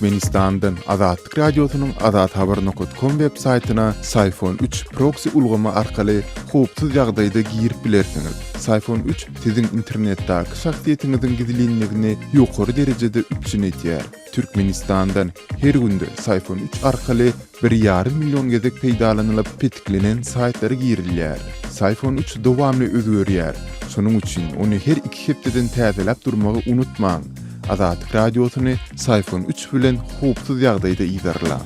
Türkmenistan'dan Azatlyk Radiosynyň azathhabar.com web saytyna Sayfon 3 proxy ulgama arkaly howpsuz ýagdaýda girip bilersiňiz. Sayfon 3 siziň internetdäki şahsiýetiňiziň gizliligini ýokary derejede üçin etýär. Türkmenistan'dan her günde Sayfon 3 arkaly 1,5 milyon gezek peýdalanylyp petiklenen saytlara girilýär. Sayfon 3 dowamly özgörýär. Şonuň üçin ony her 2 hepdeden täzelep durmagy unutmaň. Azatlyk Radiosyny Sayfon 3 bilen howpsuz ýagdaýda iýdarlaň.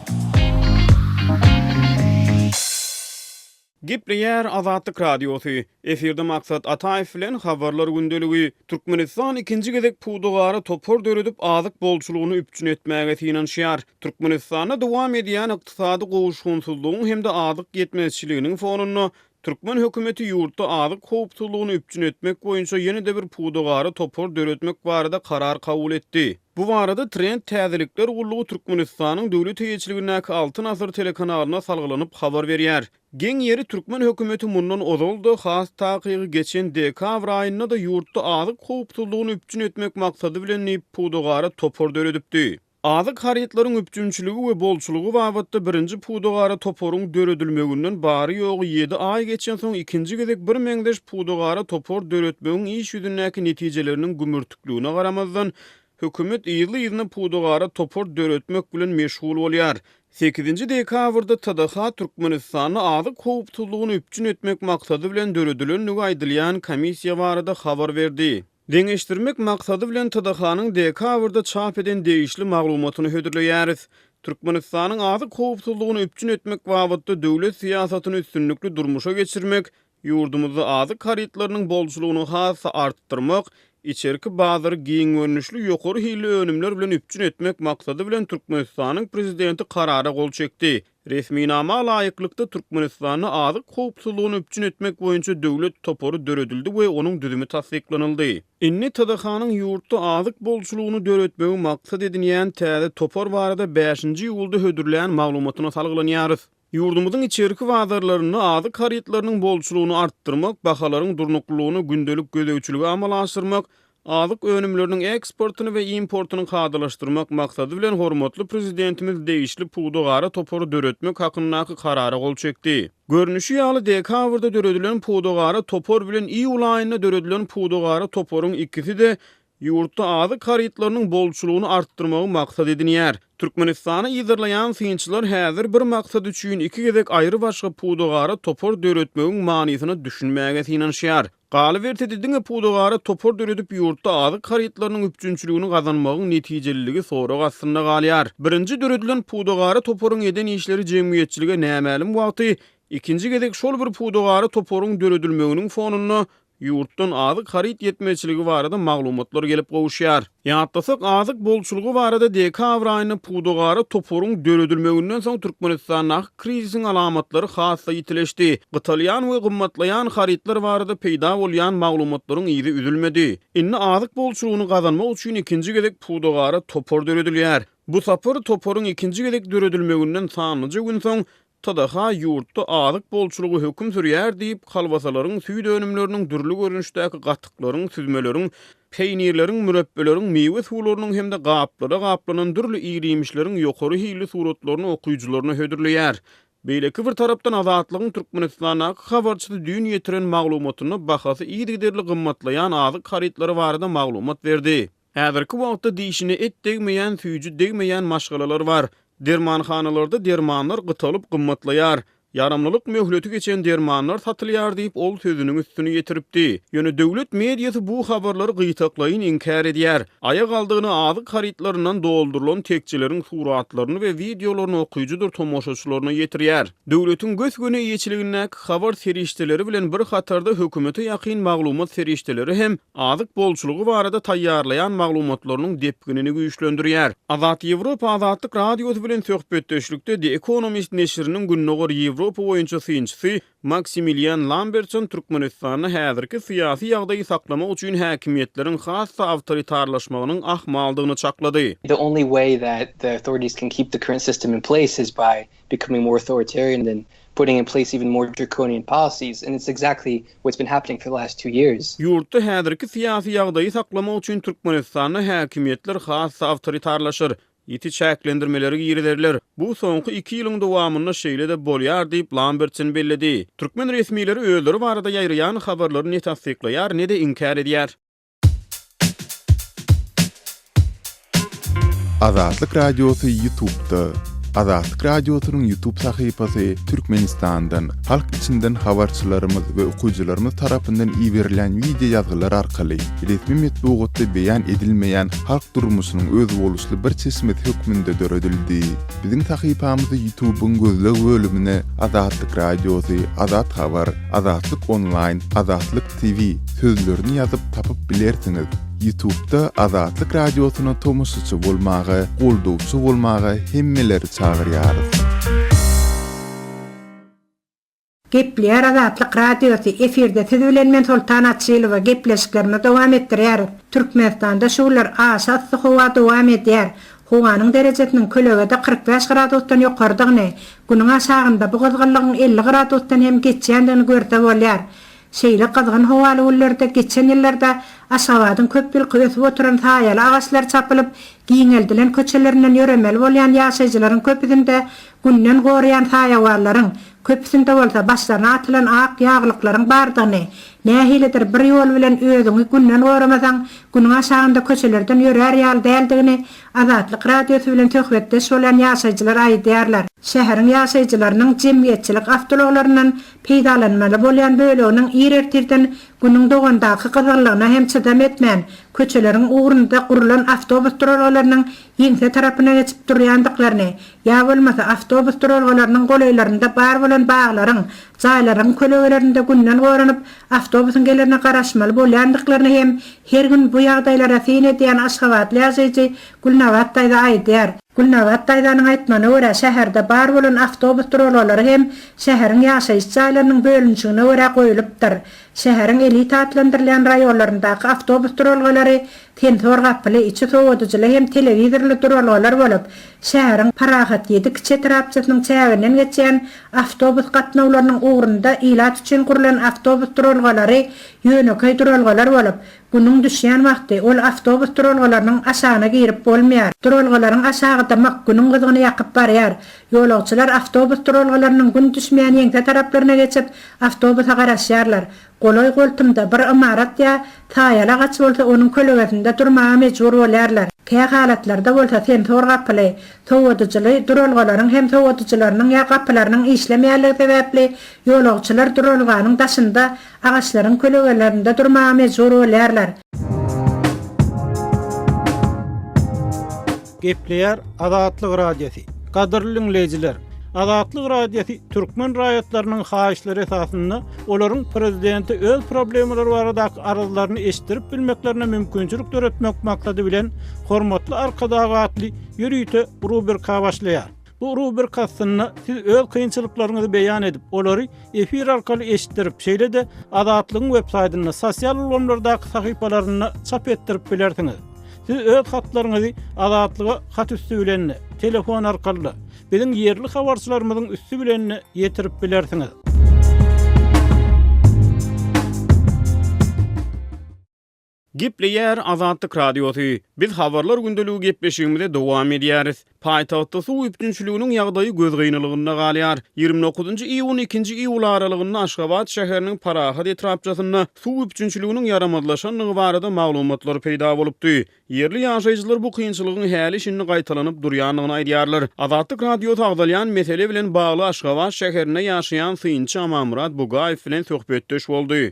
Gipriyer Azatlyk Radiosy. Efirde maksat Ataýew bilen habarlar gündeligi. Türkmenistan ikinji gezek puwdugary topor döredip azyk bolçulugyny üpçün etmäge finansiýar. Türkmenistana dowam edýän ykdysady gowuşgunsyzlygyň hem-de azyk ýetmezçiliginiň fonuny Türkmen hökümeti ýurtda azyk howpsuzlygyny üpçün etmek boýunça ýene-de bir puwdugary topor döretmek barada karar kabul etdi. Bu barada trend täzelikler ullugy Türkmenistanyň döwlet heýetçiligindäki Altyn Asyr telekanalyna salgylanyp habar berýär. Geň ýeri Türkmen hökümeti mundan ozaldy, has takygy geçen dekabr aýynda da ýurtda azyk howpsuzlygyny üpçün etmek maksady bilen puwdugary topor döredipdi. Azyk haryatlaryň üpçünçiligi we bolçulugy babatda birinji puwdugary toporuň döredilmeginden bary ýogy 7 aý geçen soň ikinji gezek bir meňdeş puwdugary topor döretmegiň iş ýüzündäki netijeleriniň gümürtükligine garamazdan hökümet ýyly-ýylyna puwdugary topor döretmek bilen meşgul bolýar. 8-nji dekabrda TDH Türkmenistany azyk howpsuzlygyny üpçün etmek maksady bilen döredilen aýdylýan komissiýa barada habar berdi. Deňeşdirmek maksady bilen TDH-nyň dekabrda çap eden değişli maglumatyny hödürleýäris. Türkmenistanyň azyk howpsuzlygyny üpçün etmek babatda döwlet siýasatyny üstünlikli durmuşa geçirmek, ýurdumyzda azyk haryatlarynyň bolçulugyny hassa artdyrmak, içerki bazary giň görnüşli ýokary hili önümler bilen üpçün etmek maksady bilen Türkmenistanyň prezidenti karara gol çekdi. Resminama laýyklykda Türkmenistany azyk howpsuzlygyny üpçün etmek boýunça döwlet toporu döredildi we onuň düzümi tasdiklanyldy. Inni TDH-nyň ýurtda azyk bolçulugyny döretmegi maksat edilýän täze topor barada 5-nji ýylda hödürlän maglumatyna salgylanyarys. Ýurdumyzyň içerki bazarlaryny azyk haryatlarynyň bolçulugyny artdyrmak, bahalaryň durnuklygyny gündelik gözegçiligi amalaşdyrmak, azyk önümleriniň eksportyny we importyny kadalaşdyrmak maksady bilen hormatly prezidentimiz değişli puwdugary toporu döretmek hakyndaky karara gol çekdi. Görnüşi ýaly dekabrda döredilen puwdugary topor bilen iýul aýynda döredilen puwdugary toporuň ikisi de ýurtda azyk haryatlarynyň bolçulugyny artdyrmagy maksat edilýär. Türkmenistany ýyzyrlaýan synçylar häzir bir maksat üçin iki gezek aýry başga puwdugary topor döretmegiň manysyny düşünmäge finansiýar. Galyberti diňe puwdugary topor döredip ýurtda azyk haryatlarynyň üpçünçiligini gazanmagyň netijeliligi sorak astynda galýar. Birinji döredilen puwdugary toporuň eden işleri jemgyýetçilige nämälim wagty, ikinji gezek şol bir puwdugary toporuň döredilmeginiň fonuny ýurtdan azyk haryat ýetmezçiligi barada maglumatlar gelip gowuşýar. Ýatlasak azyk bolçulugy barada dekabr aýyny puwdugary toporuň döredilmeginden soň Türkmenistanyň krizisiň alamatlary hassa ýitileşdi. Gytalýan we gymmatlaýan haryatlar barada peýda bolýan maglumatlaryň ýyzy üzülmedi. Inni azyk bolçulugyny gazanmak üçin ikinji gezek puwdugary topor döredilýär. Bu sapar toporuň ikinji gezek döredilmeginden sanlyjy gün soň TDH ýurtda azyk bolçulugy höküm sürýär diýip kalbasalaryň süýd önümleriniň dürli görnüşdäki gatyklaryň, süzmeleriň, peýnirleriň, mürebbeleriň, meýwe suwlarynyň hem-de gaplanan dürli ýyrimişleriň ýokary hili suratlaryny okuýjylaryna hödürleýär. Beýleki bir tarapdan Azatlygyň Türkmenistana habarçy düň ýetiren maglumatyny bahasy ýygyderli gymmatlaýan azyk haryatlary barada maglumat berdi. Häzirki wagtda diýişini etdegmeýän, süýji degmeýän maşgalalar bar. Dermanhanalarda dermanlar gytalyp gymmatlaýar. Yaramlylyk möhleti geçen dermanlar satylýar diýip ol sözüniň üstüne ýetiripdi. Ýöne döwlet mediýasy bu habarlary gytaklaýyn inkar edýär. Aýa galdygyny azyk haryatlaryndan doldurulan tekçileriň suratlaryny we videolaryny okuýjydyr tomoşaçylaryna ýetirýär. Döwletiň göz-göne ýeçiligindäki habar serişdeleri bilen bir hatarda hökümete ýakyn maglumat serişdeleri hem azyk bolçulugy barada taýýarlaýan maglumatlarynyň depginini güýçlendirýär. Azat Ýewropa Azatlyk Radiosy bilen söhbetdeşlikde The Economist neşriniň günnogar Ýewropa boýunça synçysy Maximilian Lambertson Türkmenistanyň häzirki syýasy ýagdaýy saklamak üçin häkimiýetleriň hassa awtoritarlaşmagynyň ahmaldygyny çaklady. The only way that the authorities can keep the current system in place is by becoming more authoritarian and putting in place even more draconian policies, and it's exactly what's been happening for the last 2 years. Ýurtda häzirki syýasy ýagdaýy saklamak üçin Türkmenistanyň häkimiýetleri hassa awtoritarlaşyr. iti çäklendirmeleri giýerler. Bu soňky 2 ýylyň dowamynda şeýle de bolýar diýip Lambertsen bellidi. Türkmen resmileri öýleri barada ýaýraýan habarlary ne tasdikleýär, ne de inkar edýär. Azatlyk Radiosu YouTube'da. Azatlyk Radiosu'nun YouTube sahypasy Türkmenistan'dan, halk içinden habarçylarymyz we okuwçylarymyz tarapyndan iýerilen video ýazgylar arkaly resmi metbuatda beýan edilmeýän halk durmuşynyň öz boluşly bir çeşmet hökmünde döredildi. Biziň sahypamyzy YouTube'un gözleg bölümine Azatlyk Radiosu, Azat Habar, Azatlyk Online, Azatlyk TV sözlerini ýazyp tapyp bilersiňiz. YouTube'da Azatlyk Radiosu'na tomusçy bolmagy, goldowçy bolmagy hemmeleri çagyrýarys. Gepler Azatlyk Radiosu efirde tüzülenmen Sultan Atçylyga gepleşiklerini dowam etdirýär. Türkmenistanda şular asas howa dowam edýär. Howanyň derejesiniň kölegede 45 gradusdan ýokardygyny, günüň aşagynda bu gozgallygyň 50 gradusdan hem geçýändigini görse bolýar. Şeýle gazgyn howaly ýollarda geçen ýyllarda aşawadyň köp ýyl ösüp oturan taýaly agaçlar çapylyp giňeldilen köçelerinden ýöremel bolýan ýaşaýjylaryň köpüsinde günden gorýan taýawallaryň köpüsinde bolsa başlaryna atylan ak ýaglyklaryň bardygyny, nähilidir bir ýol bilen özüňi günden goramasaň günüň aşagynda köçelerden ýörer ýaly däldigini Azatlyk Radiosu bilen töhbetdeş bolan ýaşaýjylar aýdýarlar. Şäheriň ýaşaýjylarynyň jemgyýetçilik awtologlaryndan peýdalanmaly bolýan böleginiň ýerertirden günüň dogandaky gazallygyna hem çydam etmän köçeleriň ugrunda gurulan awtobus duralarynyň ýeňse tarapyna geçip durýandyklaryny ýa bolmasa awtobus duralarynyň golaylarynda bar bolan baglaryň, jaýlaryň kölegelerinde günden goranyp awtobusyň gelerine garaşmaly bolýandyklaryny hem her gün bu ýagdaýlara sen edýän Aşgabatly ýaşaýjy Gulnawat taýda aýdýar. Gulnawat taýdanyň aýtmany görä şäherde bar bolan awtobus duralary hem şäheriň ýaşaýyş jaýlarynyň bölünçigine görä goýulypdyr. Şäheriň elit atlandyrılan raýonlaryndaky awtobus duralary tensor gaply, içi sowadyjyly hem telewizorly duralary bolup, şäheriň Parahat 7 kiçe trapçysynyň çägininden geçen awtobus gatnawlarynyň ugrunda ilat üçin kurulan awtobus duralary ýöneköý duralary bolup, günüň düşýän wagty ol awtobus duralarynyň aşagyna girip bolmaýar. Duralaryň aşagynda mak günüň gyzygyny ýakyp barýar. Ýolagçylar awtobus duralarynyň gün düşmeýän ýeňse taraplaryna geçip awtobusa garaşýarlar. Golay goltumda bir imarat ýa taýala gaç bolsa onuň kölegesinde durmagy mejbur bolýarlar. Käy halatlarda bolsa sensor gaply, sowadyjyly duralgalaryň hem sowadyjylarynyň ýa gapylarynyň işlemeýärligi sebäpli ýolagçylar duralganyň daşynda agaçlaryň kölegelerinde durmagy mejbur bolýarlar. Gepleýär Azatlyk Radiosu. Gadyrly dinleýijiler, Azatlyk Radiosu Türkmen raýatlarynyň haýyşlary esasynda olaryň prezidenti öz problemleri baradaky arazylaryny eşitdirip bilmeklerine mümkinçilik töretmek maksady bilen hormatly arkadagatly ýürüýte rubrika başlaýar. Bu rubrikasyny siz öz kynçylyklaryňyzy beýan edip, olary efir arkaly eşitdirip, şeýle de Azatlygyň web-saýtyna, sosial ulanlardaky sahypalaryna çap etdirip bilersiňiz. Siz öz hatlaryňyzy Azatlyga hat üstü bilen, telefon arkaly biziň ýerli habarçylarymyzyň üstü bilen ýetirip bilersiňiz. Gepleýär Azatlyk Radiosu. Biz habarlar gündeligi gepleşigimizde dowam edýäris. Paýtagtda suw üpçünçiliginiň ýagdaýy göz gynylygynda galýar. 29-njy iýun 2-nji iýul aralygynda Aşgabat şäheriniň Parahat etrapçasynda suw üpçünçiliginiň yaramazlaşanlygy barada maglumatlar peýda bolupdy. Yerli ýaşaýjylar bu kynçylygyň häli şinni gaýtalanyp durýanlygyny aýdýarlar. Azatlyk Radio tagdalyan mesele bilen bagly Aşgabat şäherine ýaşaýan Synçy Amamrat Bugaýew bilen söhbetdeş boldy.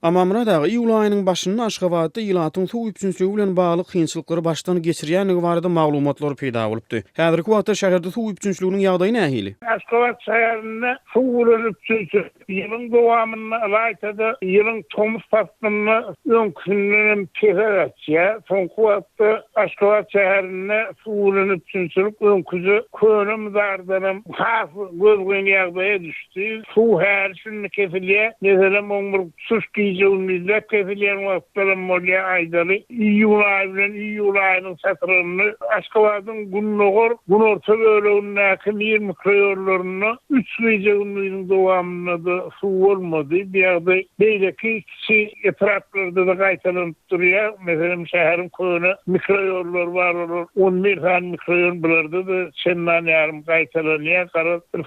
Amamrat agy iýul aýynyň başynda Aşgabatda ýylatyň suw üpçünçiligi bilen bagly kynçylyklary başdan geçirýänligi barada maglumatlar peýda bolupdy. Häzirki wagtda şäherde suw üpçünçiliginiň ýagdaýy nähili? Aşgabat şäherinde suw üpçünçiligi ýylyň dowamynda aýtady, ýylyň tomus pastyny öňkünden peýdaçya, soňky wagtda Aşgabat şäherinde suw üpçünçilik öňküzi könem zardanam has göz ýagdaýa düşdi. Suw her şunu kefilýär, meselem oňmur suski 300 kefilen wagtlaryň molya aýdaly iýul aýynyň iýul aýynyň satyryny Aşgabatdyň Gunnogor Gunorta bölegindäki bir mikroýorlaryny 300 dowamyny da suw bolmady. Diýerde beýleki kiçi etraplarda da gaýtalanyp durýar. Meselem şäherin köne mikroýorlar bar, 11 han mikroýor bularda da çendan ýarym gaýtalanýar.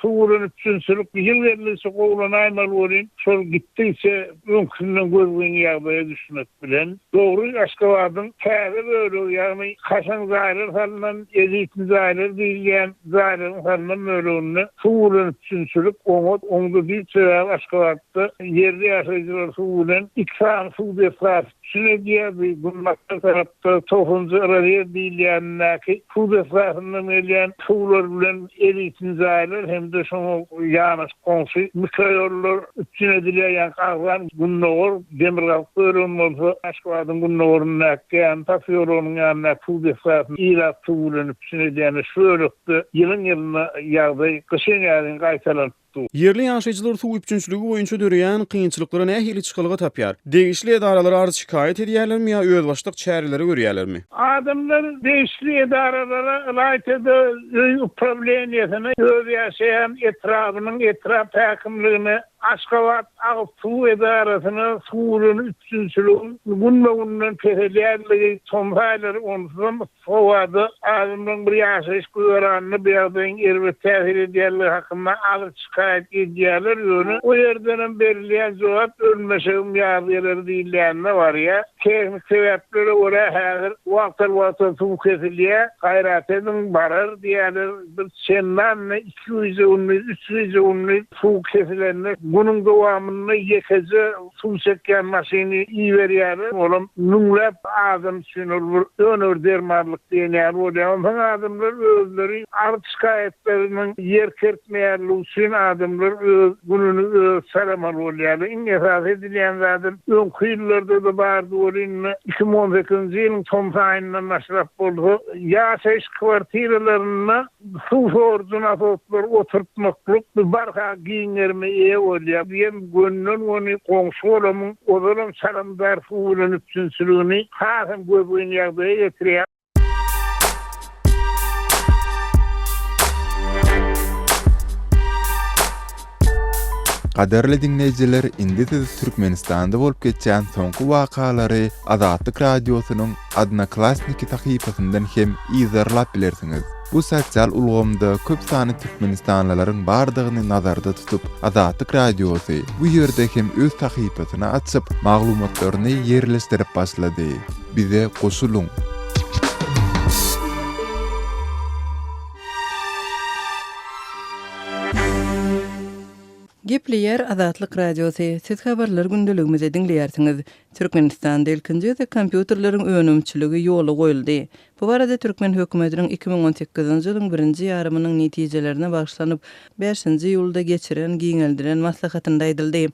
Suwun üçinçilik ýyl verilýse gowlan aýmal bolýan. Şol gitdiňse öňkünden görgän ýagdaýa düşmek bilen dogry Aşgabatyň täze bölegi ýagny Hasan Zaýryr halanan Ezitin Zaýryr diýilýän Zaýryr halanan bölegini suwun üçinçilik oňda diýse Aşgabatda ýerde ýaşaýjylar suwun ikram suw defrar süregiýärdi. Bunmakda tarapda tohunzy araya diýilýän suw defraryny melýän suwlar bilen Ezitin Zaýryr hem de şoňa ýanaş gonsy mikroýorlar üçin edilýän gaglan Gunnogor demirgal bölegin bolsa Aşgabatyň Gunnogoryň näkän taşýorunyň ýanyna suw defraryny ýa suwlaryny üçin edilýän şöylükde ýylyň ýagdaý gyşyn ýaryň gaýtalanyp Yerli ýaşaýjylar suw üçinçiligi boýunça dörýän kynçylyklara nähili çykalyga tapýar. Degişli edaralar arz şikayet edýärlermi ýa özbaşlyk çäreleri görýärlermi? Adamlar degişli edaralara laýtda upravleniýetine öz ýaşaýan etrapynyň etrap häkimligine Aşgabat Suw edarasyna suwun üçinçiligi bundan tehelýärligi tomhaýlary ondan sowady adamlaryň bir ýaşaýyş göranyny beýleň erbe täsir edýärligi hakynda alyp şikayet edýärler ýöne o ýerden berilýän jogap ölmeşegim ýagdaýlary diýilýänne bar ýa teknik sebäplere görä häzir wagtlar suw kesilýär gaýratyň barar diýerler bir çendan 200-300 suw kesilenler bunun dowamyny ýekeze suw çekýän maşyny iýerýär. Olam nüňläp adam sünür önür dermarlyk diýenler bolýar. Haň adamlar özleri arz şikayetlerini ýer kertmeýärligi üçin adamlar öz gününi saramar bolýar. Iň esas edilýän zady öňkü ýyllarda da bardy bolýan 2018-nji ýylyň son aýyndan başlap boldy. Ýaşaýyş kwartiralaryna suw sorjuna oturtmaklyk bir barha giňerme ýe bolýar. Diýen gönnün ony goňşy bolamyň ozalan saramdar suwun üçinçiligini hasam göbüň ýagdaýa getirýär. Qaderli dinleyijiler, indi siz Türkmenistanda bolup geçýän soňky wakalary Azatlyk radiosynyň Adnaklasniki tahypasyndan hem izarlap bilersiňiz. Bu sosial ulgamda köp sany Türkmenistanlylaryň bardygyny nazarda tutup Azatlyk radiosy bu ýerde hem öz tahypasyny açyp maglumatlaryny ýerleşdirip başlady. Bize goşuluň. Gepleýär Azatlyk radiosy. Siz habarlar gündeligimizi dinleýärsiňiz. Türkmenistanda ilkinji kompýuterlaryň önümçiligi ýoly goýuldy. Bu barada Türkmen hökümetiniň 2018-nji ýylyň 1-nji ýarymynyň netijelerine bagşlanyp 5-nji ýylda geçiren giňeldiren maslahatynda aýdyldy.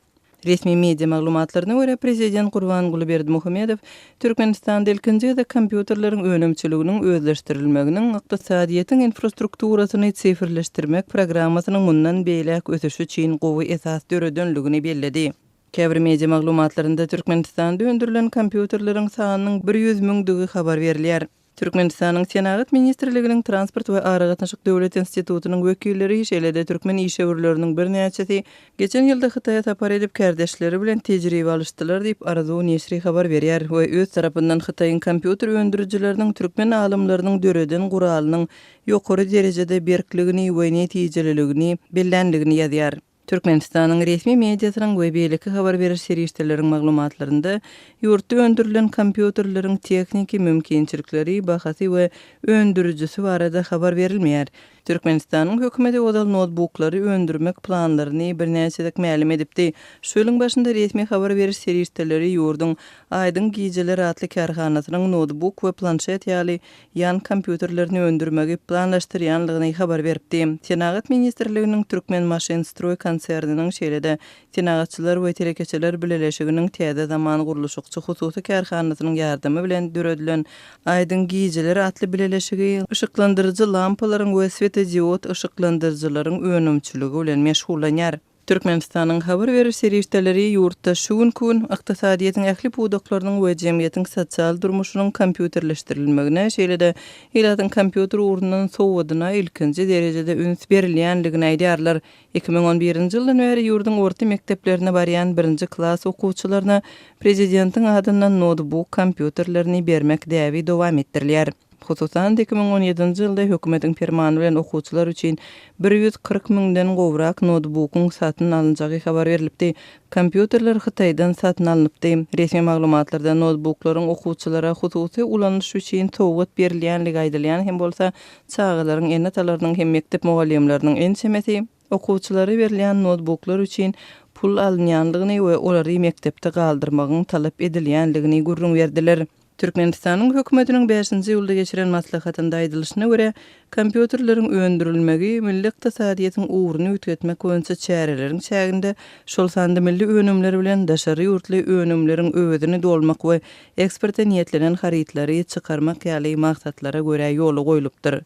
Resmi media maglumatlaryna görä prezident Gurbanguly Berdimuhammedow Türkmenistanda ilkinji kompýuterlaryň önümçiliginiň özleşdirilmeginiň ykdysadyýetin infrastrukturasyny sifirleşdirmek programmasynyň mundan beýlek ösüşi üçin gowy esas döredönligini bellädi. Käbir media maglumatlarynda Türkmenistanda öndürilen kompýuterlaryň sanynyň 100.000 habar berilýär. Türkmenistanyň Senagat Ministrliginiň Transport we Aragatnaşyk Döwlet Institutunyň wekilleri şeýlede türkmen işgörleriniň bir näçesi geçen ýylda Hytaýa tapar edip kärdeşleri bilen tejribe alýşdylar diýip Arzu Nesri habar berýär we öz tarapyndan Hytaýyň kompýuter öndürüjileriniň türkmen alymlarynyň döreden guralynyň ýokary derejede berkligini we netijeligini bellendigini ýazýar. Türkmenistanyň resmi mediasynyň we beýleki habar beriş serişdeleriň maglumatlarynda ýurtda öndürilen kompýuterleriň tekniki mümkinçilikleri, bahasy we öndürüjisi barada habar berilmeýär. Türkmenistanyň hökümeti odal notebooklary öndürmek planlaryny bir näçe ma'lum edipdi. Şu ýylyň başynda resmi habar beriş serişdeleri ýurduň Aýdyň Gijeler atly karhanasynyň notebook we planşet ýaly ýan kompýuterlerini öndürmegi planlaşdyrýanlygyny habar beripdi. Senagat Ministrliginiň Türkmen Maşyn Stroy konserniniň şeýlede senagatçylar we telekeçeler bileleşiginiň täze zaman guruluşykçy hususy karhanasynyň ýardamy bilen döredilen Aýdyň Gijeler atly bileleşigi ışıklandırıcı lampalaryň we diod ışıklandırıcılaryň önümçiligi bilen meşgullanýar. Türkmenistanyň habar berir serişdeleri ýurtda şugun kun ykdysadyýetin ähli puwdaklarynyň we jemgyýetiň sosial durmuşynyň kompýuterleşdirilmegine şeýle-de ýylatyň kompýuter urundan sowudyna ilkinji derejede üns berilýänligini aýdýarlar. 2011-nji ýyldan beri ýurdun orta mekdeplerine barýan 1-nji klass okuwçylaryna prezidentiň adyndan notebook kompýuterlerini bermek däbi dowam etdirilýär. Hususan 2017-nji ýylda hökümetiň fermany bilen okuwçylar üçin 140 000-den gowrak notebookun satyn alynjagy habar berilipdi. Kompýuterler Hytaýdan satyn alınıpdy. Resmi maglumatlarda notebooklaryň okuwçylara hususy ulanyş üçin sowgat berilýänligi aýdylýan hem bolsa çağalaryň enatalarynyň hem mektep mugallimleriniň ensemesi okuwçylara berilýän notebooklar üçin pul alynýanlygyny we olary mektepde galdyrmagyň talap edilýänligini gurrun berdiler. Türkmenistanyň hökümetiniň 5-nji ýylda geçiren maslahatynda aýdylyşyna görä, kompýuterleriň öndürilmegi milli ykdysadyýetyň uğruny ütgetmek boýunça çäreleriň çäginde şol sandy milli önümler bilen daşary ýurtly önümleriň öwedini dolmak we eksporta niýetlenen harytlary çykarmak ýaly maksatlara görä ýoly goýulypdyr.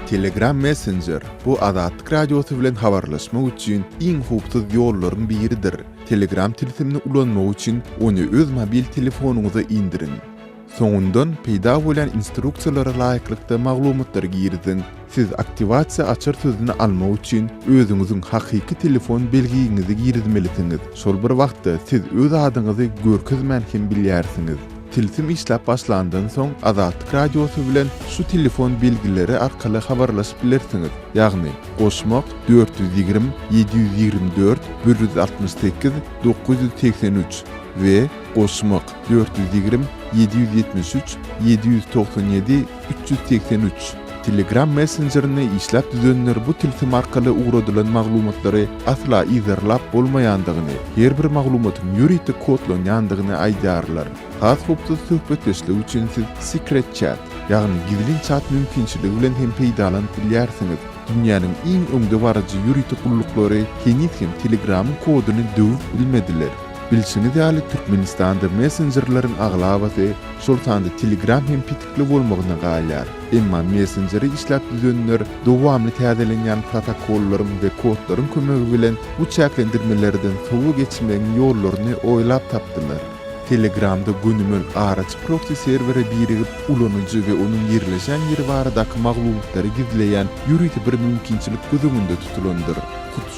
Telegram Messenger bu Azatlyk radiosu bilen habarlaşmak üçin iň hupsuz ýollaryň biridir. Telegram tilsimini ulanmak üçin onu öz mobil telefonuňyza indirin. Soňundan peýda bolan instruksiýalara laýyklykda maglumatlar girdin. Siz aktivasiýa açar sözüni almak üçin özüňiziň hakyky telefon belgiňizi girdmelisiniz. Şol bir wagtda siz öz adyňyzy görkezmän hem bilýärsiňiz. Tilsim işläp başlandan soň Azatlyk radiosu bilen şu telefon belgileri arkaly habarlaşyp bilersiňiz. Ýagny goşmak 420 724 168 983 we goşmak 420 773 797 383. Telegram Messenger'ine işläp düzenler bu tilsim arkaly uğradylan maglumatlary asla izarlap bolmaýandygyny, her bir maglumatyň ýüriti kodlanýandygyny aýdýarlar. Has hupsuz söhbetleşlik üçin siz secret chat, ýagny gizli chat mümkinçiligi bilen hem peýdalanyp bilýärsiňiz. Dünýäniň iň öňde barajy ýüriti gullukları henüz hem Telegram'yň koduny döwüp bilmediler. Bilşini däli Türkmenistanda messengerlaryň aglabasy şol sandy Telegram hem pitikli bolmagyna galýar. Emma messenjeri işläp düzenler dowamly täzelenýän protokollaryň we kodlaryň kömegi bilen bu çäklendirmelerden sowu geçmegiň ýollaryny oýlap tapdylar. Telegramda günümün araç proxy serveri birigip ulanyjy we onuň ýerleşen ýeri baradaky maglumatlary gizleýän ýüriti bir mümkinçilik gözüňünde tutulandyr.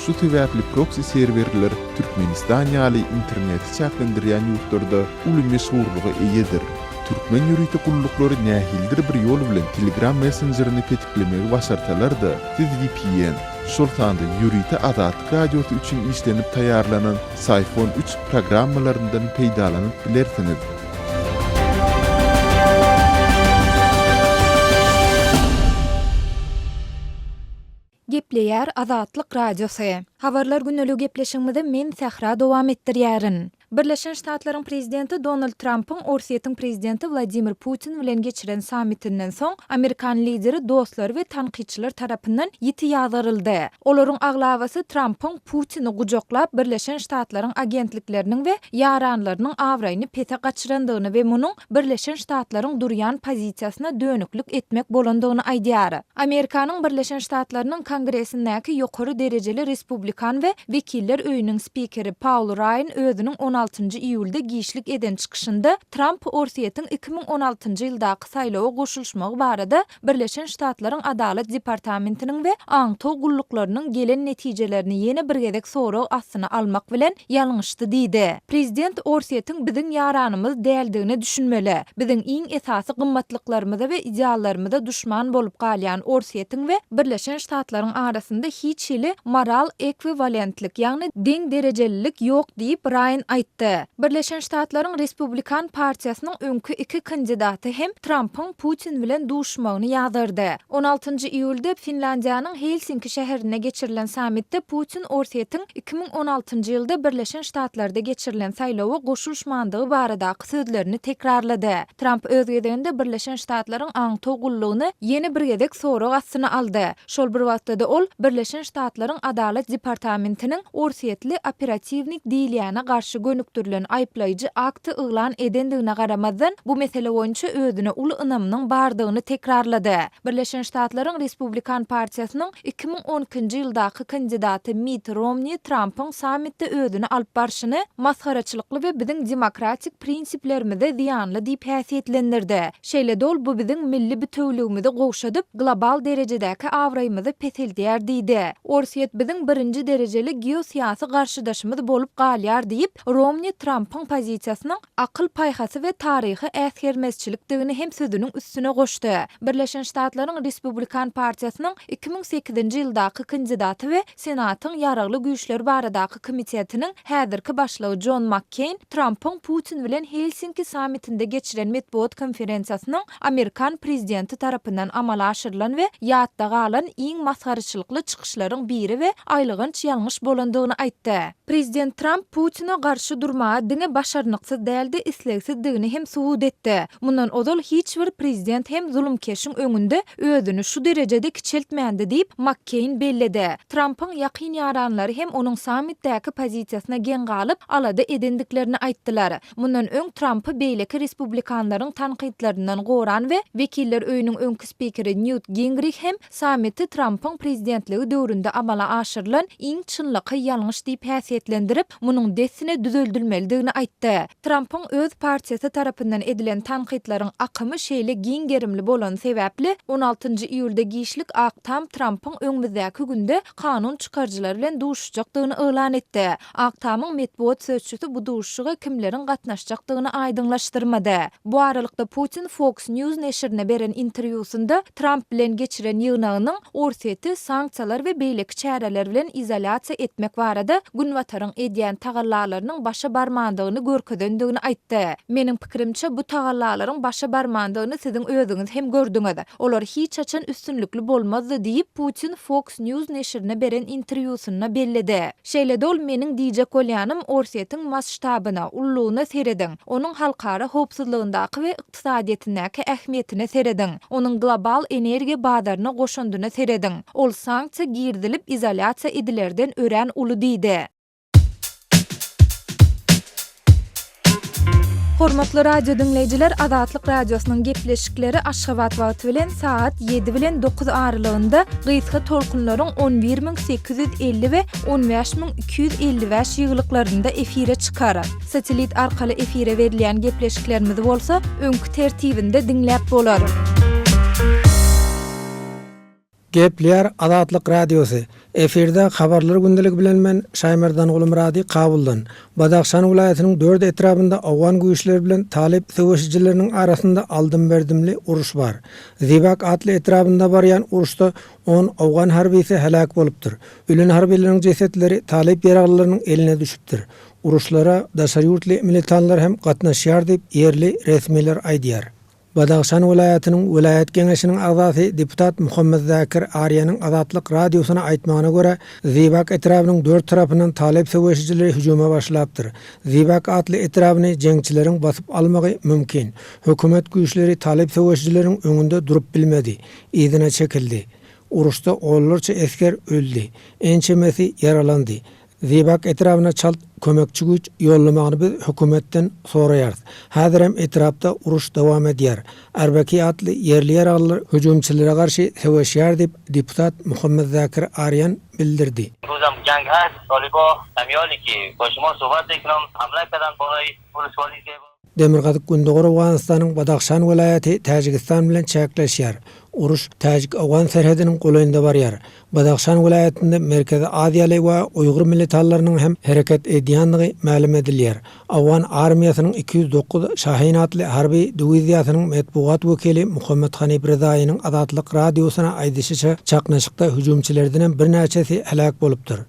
Şu sebäpli proxy serverler Türkmenistan ýaly internet çäklendirýän ýurtlarda uly meşhurlygy eýedir. Türkmen ýüriti gullukları nähildir bir ýol bilen Telegram Messengerini petiklemegi başarsalar-da, siz VPN, şol sandy ýüriti Azatlyk radiosu üçin işlenip taýýarlanan Sayfon 3 programmalaryndan peýdalanyp bilersiňiz. Gepleýär Azatlyk radiosu. Habarlar günlüğü gepleşigimizde men Sahra dowam etdirýärin. Birleşen Ştatlaryň prezidenti Donald Trump'yň Orsiýetiň prezidenti Vladimir Putin bilen geçiren sammitinden soň Amerikan lideri dostlary we tanqidçiler tarapyndan ýiti ýazaryldy. Olaryň aglabasy Trump'yň Putin'i gujoklap Birleşen Ştatlaryň agentlikleriniň we ýaranlarynyň awraýyny pete gaçyrandygyny we munyň Birleşen Ştatlaryň durýan pozisiýasyna dönüklik etmek bolandygyny aýdýar. Amerikanyň Birleşen Ştatlarynyň Kongresindäki ýokary derejeli Respublikan we Wekiller öýüniň spikeri Paul Ryan özüniň 16-njy iýulda giýişlik eden çykyşynda Trump Orsiýetiň 2016-njy ýyldaky saýlawa goşulmagy barada Birleşen Ştatlaryň Adalet Departamentiniň we aňto gulluklarının gelen netijelerini ýene bir gezek sorag astyna almak bilen ýalňyşdy diýdi. Prezident Orsiýetiň biziň ýaranymyz däldigini düşünmeli. Biziň iň esasy gymmatlyklarymyza we ideallarymyza düşman bolup galýan Orsiýetiň we Birleşen Ştatlaryň arasynda hiç hili moral ekwivalentlik ýagny deň derejelilik ýok diýip Ryan aýtdy. Birleşen Ştatlaryň Respublikan partiýasynyň öňkü iki kandidaty hem Trump'yň Putin bilen duşmagyny ýazardy. 16-njy iýulda Finlandiýanyň Helsinki şäherine geçirilen sammitde Putin Orsiýetiň 2016-njy ýylda Birleşen Ştatlarda geçirilen saýlawa goşulmandygy baradaky sözlerini tekrarlady. Trump öz gezeginde Birleşen Ştatlaryň aňto gullugyny ýene bir gezek sorag astyna aldy. Şol bir wagtda ol Birleşen Ştatlaryň Adalet Departamentiniň Orsiýetli operativnik diýilýäne garşy dönüktürülen aýplaýjy akty yglan edendigine garamazdan bu mesele boýunça özüne uly ynamynyň bardygyny tekrarlady. Birleşen Ştatlaryň Respublikan Partiýasynyň 2012-nji ýyldaky kandidaty Mitt Romney Trump'yň sammitde özüni alyp barşyny masgaraçylykly we biziň demokratik prinsiplerimize ziýanly diýip häsiýetlendirdi. Şeýle dol bu biziň milli bütünligimizi gowşadyp global derejedäki awraýymyzy peseldiýär diýdi. Orsiýet biziň birinji derejeli geosiýasy garşydaşymyz bolup galýar diýip Romney Trump'yň pozisiýasynyň akyl paýhasy we taryhy äsgermezçilikdigini hem sözüniň üstüne goşdy. Birleşen Ştatlaryň Respublikan Partiýasynyň 2008-nji ýyldaky kandidaty we Senatyň ýaragly güýçleri baradaky komitetiniň häzirki başlygy John McCain Trump'yň Putin bilen Helsinki sammitinde geçiren metbuat konferensiýasynyň Amerikan prezidenti tarapyndan amala aşyrylan we ýatda galan iň masgaraçylykly çykyşlaryň biri we aýlygynç ýalňyş bolandygyny aýtdy. Prezident Trump Putin'e garşy durmagy diňe başarnyksyz däldi, islegsizdigini hem subut etdi. Mundan ozal hiç bir prezident hem zulümkeşiň öňünde özüni şu derejede kiçeltmändi diýip McCain belledi. Trump'yň ýakyn ýaranlary hem onuň sammitdäki pozisiýasyna gen galyp alada edendiklerini aýtdylar. Mundan öň Trump'y beýleki respublikanlaryň tanqidlerinden goran we wekiller öýüniň öňkü spikeri Newt Gingrich hem sammitde Trump'yň prezidentligi döwründe amala aşyrylan iň çynlyky ýalňyş diýip häsiýetlendirip, munyň desine düzeltilmelidigini aýtdy. Trump'yň öz partiýasy tarapyndan edilen tanqidlaryň akymy şeýle giň gerimli bolan sebäpli 16-njy iýulda giýişlik Aktam Trump'yň öňümizdäki günde kanun çykarjylar bilen duşuşjakdygyny elan etdi. Aktamyň metbuat sözçüsü bu duşuşyga kimleriň gatnaşjakdygyny aýdyňlaşdyrmady. Bu aralykda Putin Fox News neşrine beren interwýusynda Trump bilen geçiren ýygnagynyň orsiýeti sanksiýalar we beýleki çäreler bilen izolasiýa etmek barada günwataryň edýän tagallalarynyň başa barmandygyny görkedendigini aýtdy. Meniň pikirimçe bu tagallalaryň başa barmandygyny siziň özüňiz hem gördüňiz. Olar hiç açan üstünlükli bolmazdy diýip Putin Fox News neşrine beren interwýusyna belledi. Şeýle dol meniň diýjek bolýanym orsiýetiň masştabyna, ullugyna serediň. Onuň halkara howpsuzlygyndaky we ykdysadyetindäki ähmiýetine serediň. Onuň global energiýa bazaryna goşandyna serediň. Ol sanksiýa girdilip izolasiýa edilerden ören uly diýdi. Hormatly radio dinleyijiler, Azatlyk radiosynyň gepleşikleri Aşgabat wagty bilen saat 7 bilen 9 aralygynda gysga tolkunlaryň 11850 we 15255 ýyglyklarynda efire çykar. Satelit arkaly efire berilýän gepleşiklerimiz bolsa, öňkü tertibinde dinläp bolar. Gepler Azatlyk radiosu. Efirde habarlar gündelik bilen men Şaýmardan Gulumrady kabuldan. Badaxşan vilayatynyň 4 etrafynda awgan güýçleri bilen talip söwüşçileriniň arasynda aldym berdimli uruş bar. Zibak atly etrafynda barýan uruşda 10 awgan harbisi helak bolupdyr. Ölen harbiýleriň jesetleri talip ýaraglylarynyň eline düşüpdir. Uruşlara daşary ýurtly militanlar hem gatnaşýar diýip ýerli resmiler aýdýar. Badaxşan vilayatynyň vilayat geňeşiniň agzasy deputat Muhammed Zakir Arýanyň Azatlyk radiosyna aýtmagyna görä, Zibak etrafynyň 4 tarapyndan talep söwüşçileri hüjuma başlapdyr. Zibak atly etrafyny jeňçileriň basyp almagy mümkin. Hökümet güýçleri talep söwüşçileriň öňünde durup bilmedi. Ýzyna çekildi. Uruşda oğullarça esker öldü. Ençemesi yaralandı. Zibak etrafına çalt kömekçi güç yollamagyny biz hökümetten soraýarys. Häzir hem etrafda uruş dowam edýär. Erbeki atly yerli ýaraglylar hüjumçylary garşy söwüşýär diýip deputat Muhammed Zakir Aryan bildirdi. Ruzam jang hast, Talibo hamyali ki ba şuma sohbat ekram hamla kadan bolay poliswali ke Demirgazyk Gündogor Awganistanyň Badaxşan vilayaty Täjikistan bilen çäkleşýär. Uruş Täjik Awgan serhediniň golanynda barýar. Badaxşan vilayatynda Merkezi Aziýaly we Uýgur milletlarynyň hem hereket edýänligi ma'lum edilýär. Awgan armiýasynyň 209 Şahin atly harby diwiziýasynyň metbuat wekili Muhammed Hanip Rezaýynyň Azatlyk radiosyna aýdyşyça çaknaşykda hüjumçylardan bir näçesi helak bolupdyr.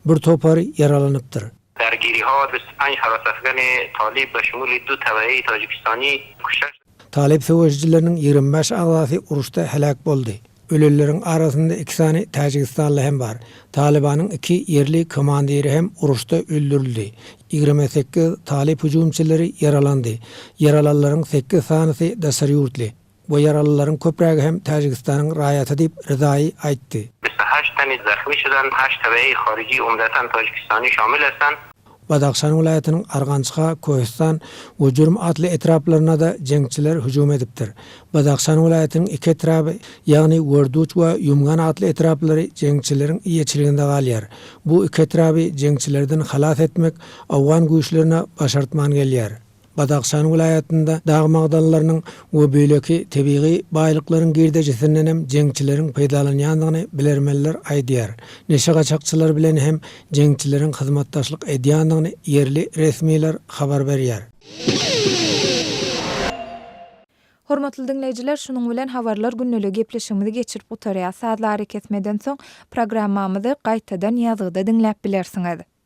Bir topar yaralanypdyr. درگیری‌ها 25 حراس افغان طالب به شمول 2 توایی تاجیکستانی کشته Talip söwüşçileriniň 25 agzasy uruşda helak boldy. Öleleriň arasynda 2 sany Täjikistanly hem bar. Talibanyň 2 yerli komandiri hem uruşda öldürildi. 28 talip hüjumçylary yaralandy. Yaralanlaryň 8 sanysy daşary ýurtly. Bu yaralılaryň köprägi hem Täjikistanyň raýaty diýip Rezaý aýtdy. 28 tane زخمی شدن 8 توایی خارجی عمدتاً تاجیکستانی شامل هستند. Badakhşan vilayatynyň Argançga, Kohistan we Jürüm atly etraplarına da jeňçiler hüjum edipdir. Badakhşan vilayatynyň iki etrapy, ýagny Wörduç we Ýumgan atly etraplary jeňçileriň iýeçiliginde galýar. Bu iki etrapy jeňçilerden halas etmek awgan güýçlerine başartman gelýär. Badakhşan vilayatynda dağ magdallarynyň we beýleki tebiği baýlyklaryň girdejisinden hem jeňçileriň peýdalanýandygyny bilermeler aýdýar. Neşe gaçakçylar bilen hem jeňçileriň hyzmatdaşlyk edýändygyny yerli resmiler habar berýär. Hormatly dinleyijiler, şunuň bilen habarlar günneligi gepleşigimizi geçirip otarýar. Saatlar hareket etmeden soň programmamyzy gaýtadan ýazgyda dinläp bilersiňiz.